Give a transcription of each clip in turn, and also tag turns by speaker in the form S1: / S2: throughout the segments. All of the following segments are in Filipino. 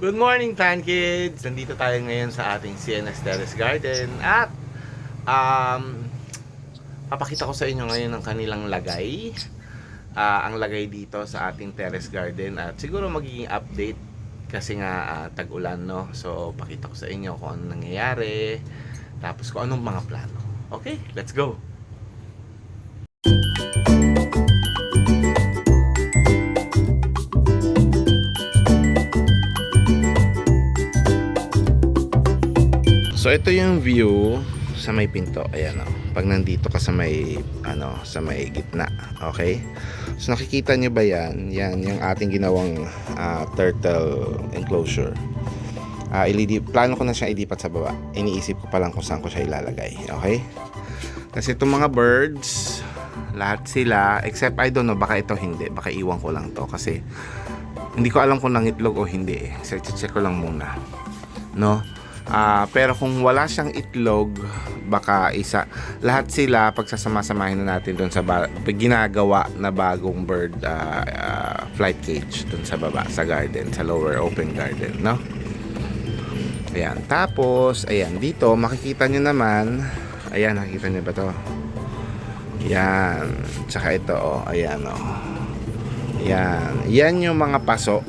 S1: Good morning, Fan Kids! Nandito tayo ngayon sa ating CNS Terrace Garden at papakita ko sa inyo ngayon ang kanilang lagay. Ang lagay dito sa ating Terrace Garden at siguro magiging update kasi nga tag-ulan, no? So, pakita ko sa inyo kung ano nangyayari tapos kung anong mga plano. Okay, let's go! So ito yung view sa may pinto. Ayan o. Pag nandito ka sa may sa may gitna. Okay? So nakikita nyo ba yan? Yan yung ating ginawang turtle enclosure. Plano ko na siya ilipat sa baba. Iniisip ko pa lang kung saan ko siya ilalagay. Okay? Kasi itong mga birds, lahat sila, except I don't know, baka ito hindi. Baka iwan ko lang to kasi hindi ko alam kung nangitlog o hindi. So check ko lang muna. No? Pero kung wala siyang itlog, baka isa. Lahat sila pagsasama-samahin na natin doon sa ginagawa na bagong bird flight cage doon sa baba, sa garden, sa lower open garden, no? Ayan. Tapos, ayan, dito makikita nyo naman. Ayan, nakikita nyo ba to? Ayan. Tsaka ito, ayan, Ayan. Yan yung mga paso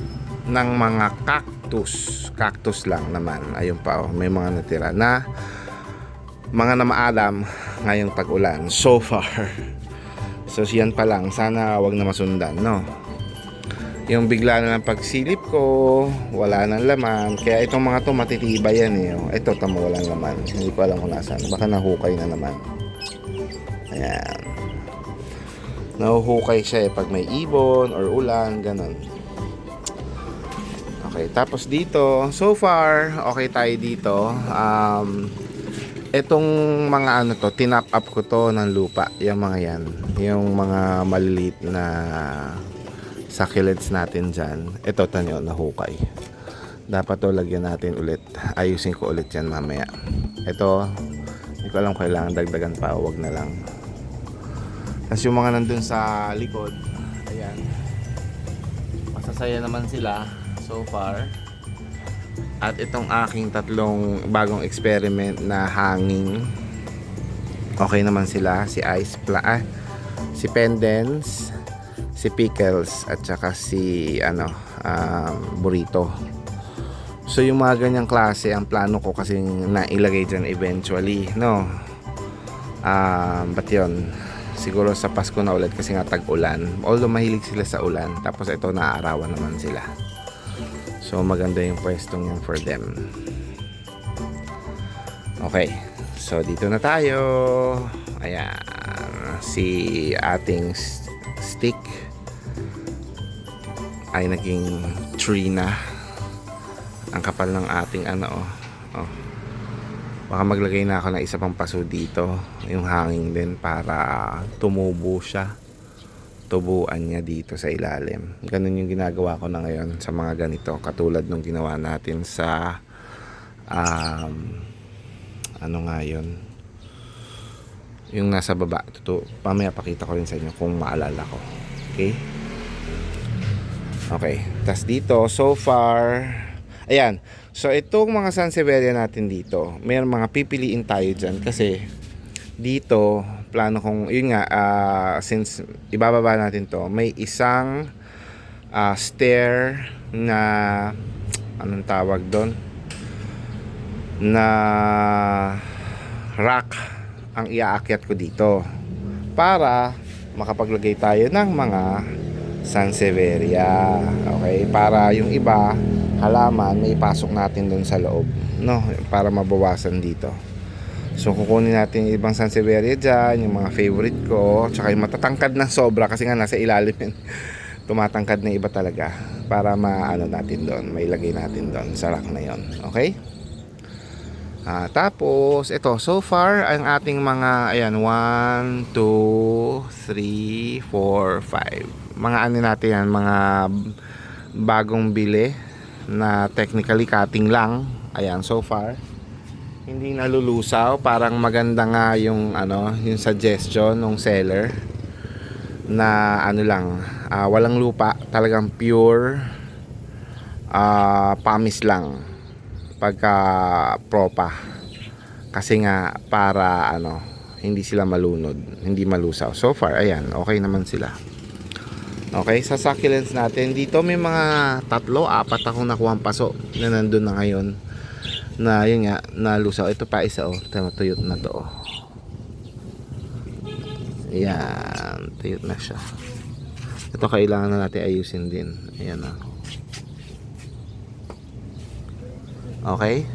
S1: ng mga cactus lang naman. Ayun pa, may mga natira na mga namaalam ngayong tag-ulan so far. So yan pa lang, sana wag na masundan, no? Yung bigla na lang pagsilip ko, wala nang laman. Kaya itong mga to matitibay yan eh. Ito tamo, walang laman. Hindi ko alam kung nasaan. Baka nahukay na naman. Ayan. Nahuhukay siya pag may ibon or ulan, ganun. Okay, tapos dito, so far, okay tayo dito. Itong mga tinap up ko to ng lupa, yung mga yan. Yung mga maliliit na succulents natin dyan. Ito, tanyo, nahukay. Dapat to lagyan natin ulit. Ayusin ko ulit yan mamaya. Ito, hindi ko alam kailangan dagdagan pa, wag na lang. Tapos yung mga nandun sa likod, ayan. Masasaya naman sila so far. At itong aking tatlong bagong experiment na hanging, okay naman sila. Si si Pendants, si Pickles, at saka si Burrito. So yung mga ganyang klase, ang plano ko kasi na ilagay dyan eventually, no? But yun, siguro sa Pasko na ulit kasi nga tag-ulan. Although mahilig sila sa ulan, tapos ito naaarawan naman sila. So maganda yung pwestong yan for them. Okay, so dito na tayo. Ayan, si ating stick ay naging tree na. Ang kapal ng ating baka maglagay na ako ng isa pang paso dito, yung hanging din, para tumubo siya, tubuan niya dito sa ilalim. Ganun yung ginagawa ko na ngayon sa mga ganito, katulad nung ginawa natin sa yung nasa baba. Pamaya pakita ko rin sa inyo kung maalala ko. Okay, tas dito so far, ayan. So itong mga Sansevieria natin dito, may mga pipiliin tayo dyan kasi dito plano kong, yun nga, since ibababa natin to, may isang stair na anong tawag doon, na rack ang iaakyat ko dito para makapaglagay tayo ng mga Sansevieria. Okay, para yung iba halaman may pasok natin doon sa loob, no, para mabawasan dito. So kukunin natin yung ibang Sansevieria dyan, yung mga favorite ko, tsaka yung matatangkad na sobra kasi nga nasa ilalim yun. Tumatangkad na iba talaga, para natin doon, may lagay natin doon sa rack na yon. Okay, tapos ito, so far ang ating mga, ayan, 1, 2, 3, 4, 5 mga natin yan, mga bagong bili na technically cutting lang. Ayan, so far hindi nalulusaw. Parang maganda nga yung yung suggestion ng seller na lang, walang lupa, talagang pure pamis lang pagka propa. Kasi nga para hindi sila malunod, hindi malusaw. So far, ayan, okay naman sila. Okay, sa succulents natin, dito may mga 3-4 akong nakuhang paso na nandun na ngayon. Na yun nga, nalusaw. Ito pa isa tuyot na to. Ayan, tuyot na siya. Ito kailangan na natin ayusin din. Ayan o. Okay.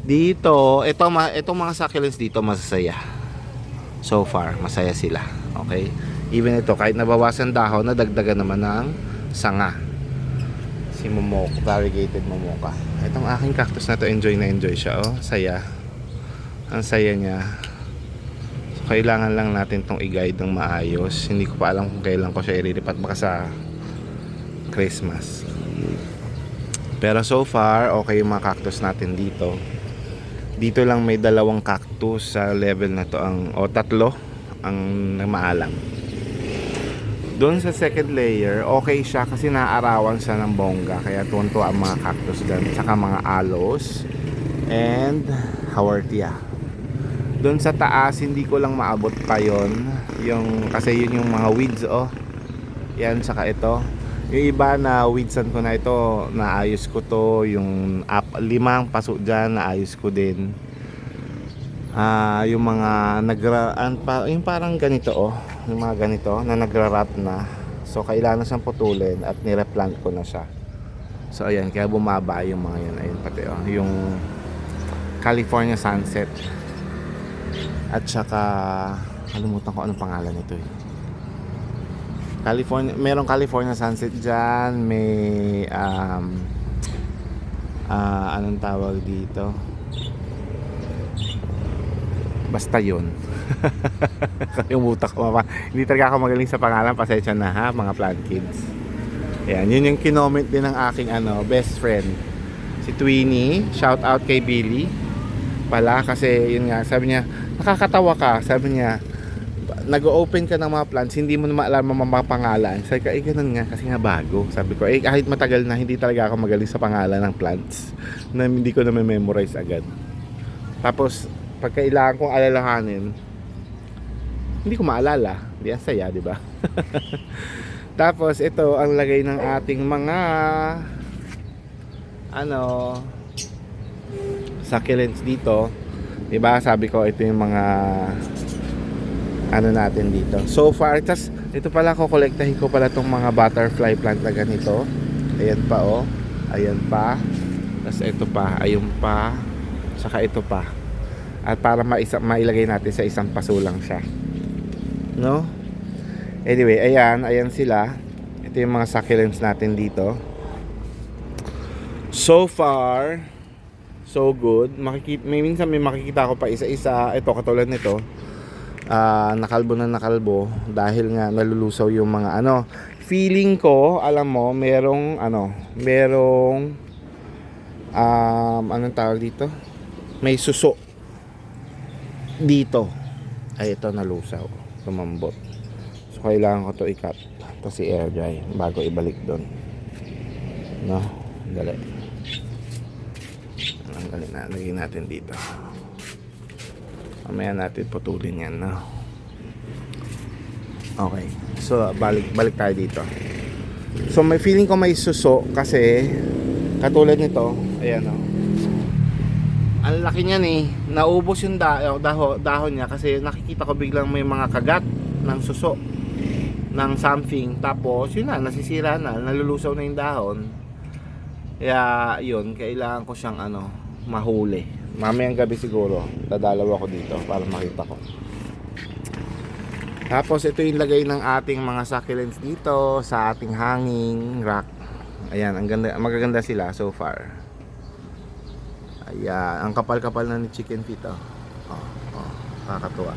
S1: Dito, itong mga succulents dito masasaya. So far, masaya sila. Okay. Even ito, kahit nabawasan dahon, nadagdagan naman ng sanga. Si Momoka, variegated Momoka. Itong aking cactus na to, enjoy na enjoy siya. Oh, saya. Ang saya niya. So, kailangan lang natin tong i-guide ng maayos. Hindi ko pa alam kung kailan ko siya irilipat. Baka sa Christmas. Pero so far, okay yung mga cactus natin dito. Dito lang may 2 cactus sa level na to, 3 ang maalam. Doon sa second layer, okay siya kasi naaarawan siya ng bongga. Kaya tuwan-tuwa ang mga cactus dyan. Saka mga aloes and haworthia. Doon sa taas, hindi ko lang maabot pa yon. Kasi yun yung mga weeds, yan, saka ito. Yung iba na weedsan ko na ito, naayos ko to. Yung 5 paso dyan, naayos ko din. Yung mga yung parang ganito yung mga ganito na nagra-rot na, so kailangan siyang putulin at nireplant ko na siya. So ayan, kaya bumaba yung mga yan. Ayun pati yung California Sunset at saka kalimutan ko anong pangalan nito merong California Sunset dyan, may anong tawag dito, basta yun. Kalimutan ko pa. Hindi talaga ako magaling sa pangalan, pasensya na ha mga plant kids. Ayan, yun yung kinoment din ng aking best friend, si Twinnie. Shout out kay Billy pala, kasi yun nga, sabi niya, nakakatawa ka, sabi niya, nag-open ka ng mga plants, hindi mo na alam ang mga pangalan. Sabi ko, ganun nga, kasi nga bago. Sabi ko, kahit matagal na, hindi talaga ako magaling sa pangalan ng plants, na hindi ko na memorize agad. Tapos pag kailangan kong alalahanin, hindi ko maalala. Hindi ang saya, di ba? Tapos ito ang lagay ng ating mga succulents dito. Di ba? Sabi ko ito yung mga natin dito. So far, ito pala kolektahin ko pala tong mga butterfly plant na ganito. Ayan pa Ayan pa. Tapos ito pa, ayun pa. Saka ito pa. At para mailagay natin sa isang paso lang siya. No? Anyway, ayan sila. Ito yung mga succulents natin dito. So far, so good. Minsan may makikita ko pa isa-isa. Ito katulad nito. Nakalbo na nakalbo dahil nga nalulusaw yung mga feeling ko, alam mo, merong anong tawag dito? May suso dito. Ay, ito nalusaw, tumambot. So kailangan ko to i-cut, tapos i-air dry bago ibalik doon. No, dali. Lagyan natin dito. Mamaya natin putulin yan, no? Okay. So, balik tayo dito. So, may feeling ko may suso kasi katulad nito, ayan, ang laki niyan naubos yung dahon niya kasi nakikita ko biglang may mga kagat ng suso ng something, tapos yun na, nasisira na, nalulusaw na yung dahon. Kaya yun, kailangan ko siyang mahuli. Mamayang gabi siguro dadalaw ako dito para makita ko. Tapos ito yung lagay ng ating mga succulents dito sa ating hanging rack. Ayan, ang ganda, magaganda sila so far. Ayan, ang kapal-kapal na ni Chicken Feet. Kakatuwa.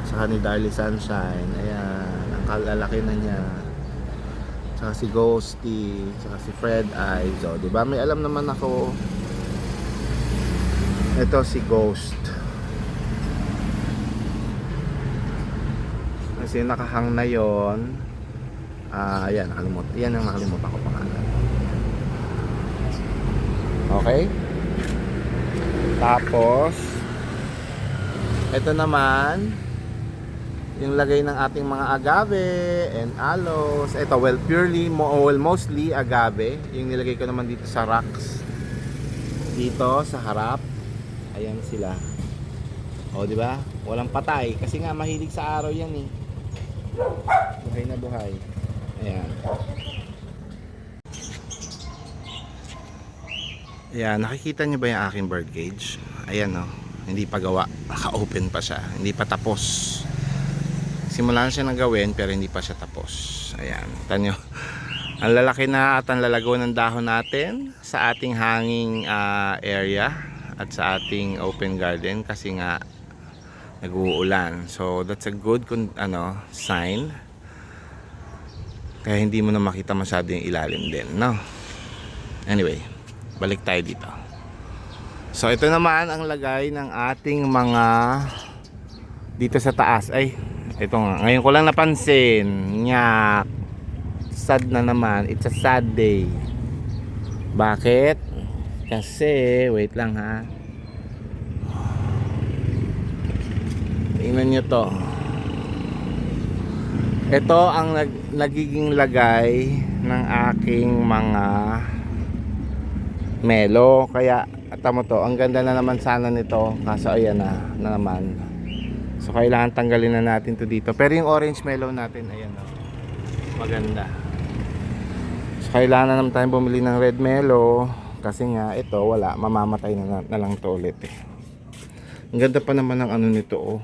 S1: Saka ni Darly Sunshine. Ayan, ang kalalaki na niya. Saka si Ghosty, saka si Fred Eyes. So, diba? May alam naman ako. Ito si Ghost. Kasi nakahang na yon. Ayan, nakalimutan. Yan ang nakalimutan ko pangalan. Okay? Tapos ito naman yung lagay ng ating mga agave and aloes. Ito, mostly agave. Yung nilagay ko naman dito sa racks. Dito sa harap. Ayan sila. O, di ba? Walang patay kasi nga mahilig sa araw 'yan eh. Buhay na buhay. Ayan. Ayan, nakikita niyo ba yung aking bird cage? Ayan oh, hindi pa gawa. Naka-open pa siya. Hindi pa tapos. Simulan siya ng gawin pero hindi pa siya tapos. Ayan, tanyo. Ang lalaki na at ang lalago ng dahon natin sa ating hanging area at sa ating open garden kasi nga nag-uulan. So that's a good sign. Kaya hindi mo na makita masyado yung ilalim din, no? Anyway, balik tayo dito. So ito naman ang lagay ng ating mga dito sa taas. Ay, ito nga, ngayon ko lang napansin. Nyak. Sad na naman. It's a sad day. Bakit? Kasi, wait lang ha. Tingnan nyo to. Ito ang nagiging lagay ng aking mga melo. Kaya, tamo to, ang ganda na naman sana nito. Kaso ayan na naman. So kailangan tanggalin na natin to dito. Pero yung orange melon natin, ayan o, maganda. So kailangan na naman tayong bumili ng red melon. Kasi nga ito wala, mamamatay na lang to ulit eh. Ang ganda pa naman ng ano nito oh.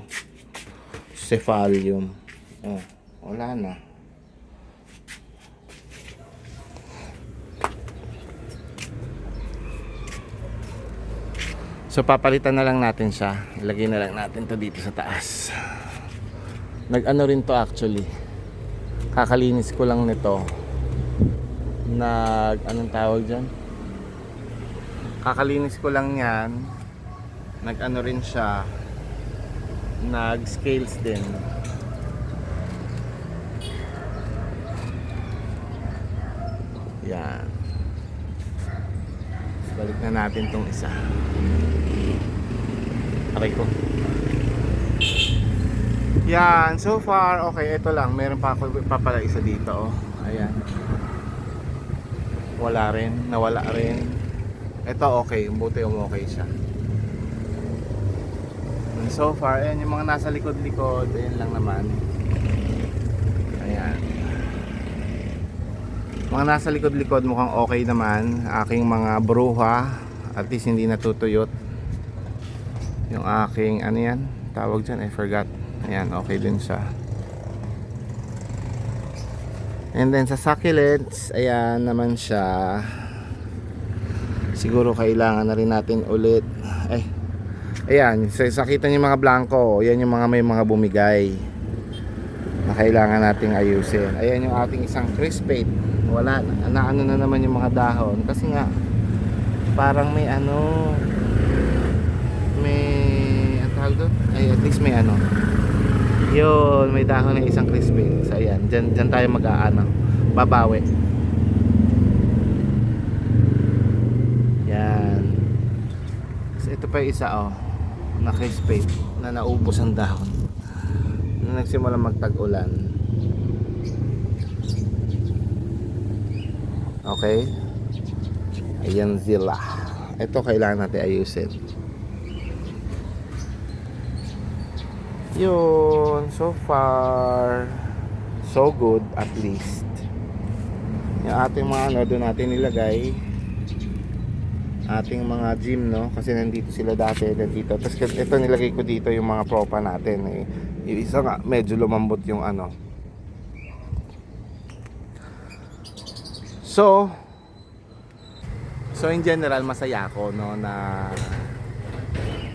S1: Cephalium. Oh, wala na. So papalitan na lang natin siya. Ilagay na lang natin to dito sa taas. Nag-ano rin to actually. Kakalinis ko lang nito. Anong tawag dyan? Kakalinis ko lang yan. Nag-ano rin siya. Nag-scales din. Yan. Balik na natin tong isa. Aray ko. Yan, so far okay, ito lang. Meron pa ako pala isa dito oh. Ayan. Wala rin, nawala rin. Ito okay, buti okay siya. And so far, ayan yung mga nasa likod-likod, ayan lang naman. Ayan. Mga nasa likod-likod mukhang okay naman. Aking mga bruha, at least hindi natutuyot. Yung aking ano yan tawag dyan, I forgot. Ayan, okay din siya. And then sa succulents, ayan naman siya. Siguro kailangan na rin natin ulit. Ayan, sakita niyo mga blanco. Yan yung mga may mga bumigay na kailangan nating ayusin. Ayan yung ating isang crispate. Wala na ano na naman yung mga dahon kasi nga parang may doon. Ay, at least may yun, may dahon ng isang crispy. So ayan, dyan tayo babawi. Yan. So ito pa yung isa na crispy na naubos ang dahon na nagsimula magtag-ulan. Okay, ayan sila. Ito kailangan natin ayusin. Yun, so far so good, at least. Yung ating mga doon natin nilagay ating mga gym, no? Kasi nandito sila dati, nandito. Tapos ito nilagay ko dito yung mga propa natin yung isa nga medyo lumambot yung so in general masaya ako, no, na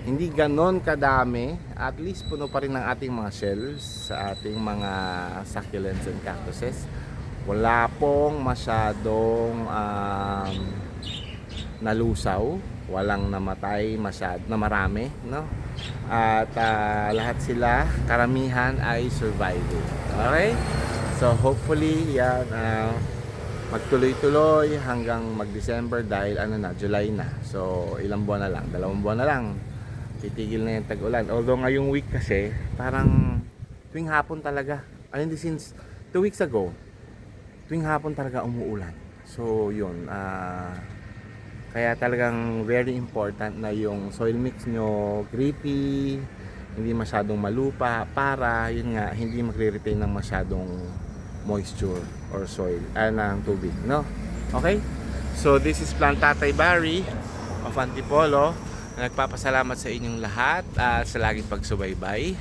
S1: hindi ganon kadami, at least puno pa rin ng ating mga shells sa ating mga succulents and cactuses. Wala pong masyadong nalusaw, walang namatay na marami, no? At lahat sila, karamihan ay surviving. Okay? So hopefully yan magtuloy-tuloy hanggang mag-December dahil ano na, July na. So, ilang buwan na lang, 2 buwan na lang. Titigil na yung tag-ulan. Although ngayong week kasi, parang tuwing hapon talaga. Hindi since 2 weeks ago, tuwing hapon talaga umuulan. So, yun. Kaya talagang very important na yung soil mix nyo, gritty, hindi masyadong malupa para, yun nga, hindi magre-retain ng masyadong moisture or soil, ng tubig, no? Okay? So, this is Plant Tatay Barry of Antipolo. Nagpapasalamat sa inyong lahat sa laging pagsubaybay.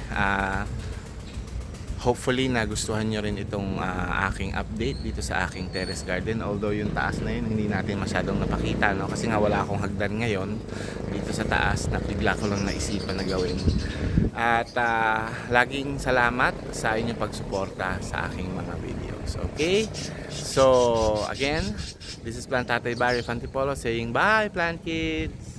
S1: Hopefully nagustuhan nyo rin itong aking update dito sa aking terrace garden. Although yung taas na yun hindi natin masyadong napakita, no? Kasi nga wala akong hagdan ngayon dito sa taas na bigla ko lang naisipan na gawin. At laging salamat sa inyong pagsuporta sa aking mga videos. Okay? So again, this is Plant Tatay Barry of Antipolo saying bye, plant kids!